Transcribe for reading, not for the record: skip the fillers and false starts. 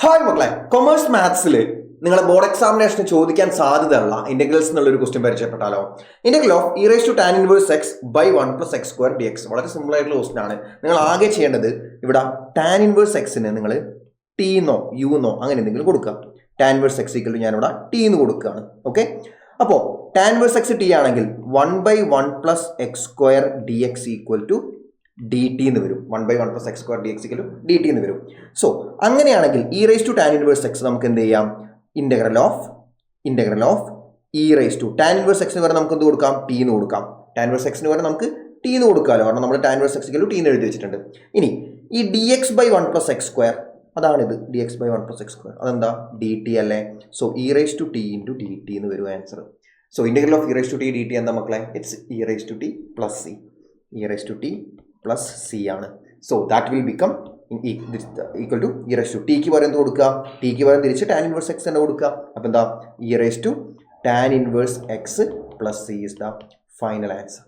Hi മക്കളെ, commerce മാത്സിൽ നിങ്ങളെ board എക്സാമിനേഷന് ചോദിക്കാൻ സാധ്യതയുള്ള ഇന്റഗ്രൽസ് എന്നുള്ള ഒരു ക്വസ്റ്റ്യൻ പരിചയപ്പെട്ടാലോ? Integral of e raise to tan inverse x by 1 + x² dx. വളരെ സിമ്പിൾ ആയിട്ടുള്ള ക്വസ്റ്റ്യൻ ആണ്. നിങ്ങൾ ആകെ ചെയ്യേണ്ടത് ഇവിടെ ടാൻ ഇൻവേഴ്സ് എക്സിന് നിങ്ങൾ ടിന്നോ യുന്നോ അങ്ങനെ എന്തെങ്കിലും കൊടുക്കുക. Tan inverse x equal to ഞാനിവിടെ ടി എന്ന് കൊടുക്കുകയാണ്. ഓക്കെ, അപ്പോൾ ടാൻ ഇൻവേഴ്സ് എക്സ് ടി ആണെങ്കിൽ 1/1 + x² dx equal to d t എന്ന് വരും. 1/1 + x² dx equal to d t എന്ന് വരും. സോ അങ്ങനെയാണെങ്കിൽ e raise to tan inverse x നമുക്ക് എന്ത് ചെയ്യാം? Integral of e raise to tan inverse എക്സിന് വരെ നമുക്ക് എന്ത് കൊടുക്കാം? ടി എന്ന് കൊടുക്കാം. ടാൻ ഇൻവേഴ്സ് എക്സിന് വരെ നമുക്ക് ടി എന്ന് കൊടുക്കാമല്ലോ, കാരണം നമ്മൾ tan inverse x equal to t എന്ന് എഴുതി വെച്ചിട്ടുണ്ട്. ഇനി ഈ dx/1 + x², അതാണിത് dx/1 + x². അതെന്താ? ഡി ടി അല്ലേ? So e raise to t into d t എന്ന് വരും answer. So integral of e raise to t d t എന്താ മക്കളെ? It's e raise to t plus c. E raise to t plus c ആണ്. So that will become equal to e raise to ടിക്ക് പകരം എന്ത് കൊടുക്കുക? Tick പകരം തിരിച്ച് tan inverse X തന്നെ കൊടുക്കുക. അപ്പോൾ എന്താ? E raise to tan inverse x plus c is the final answer.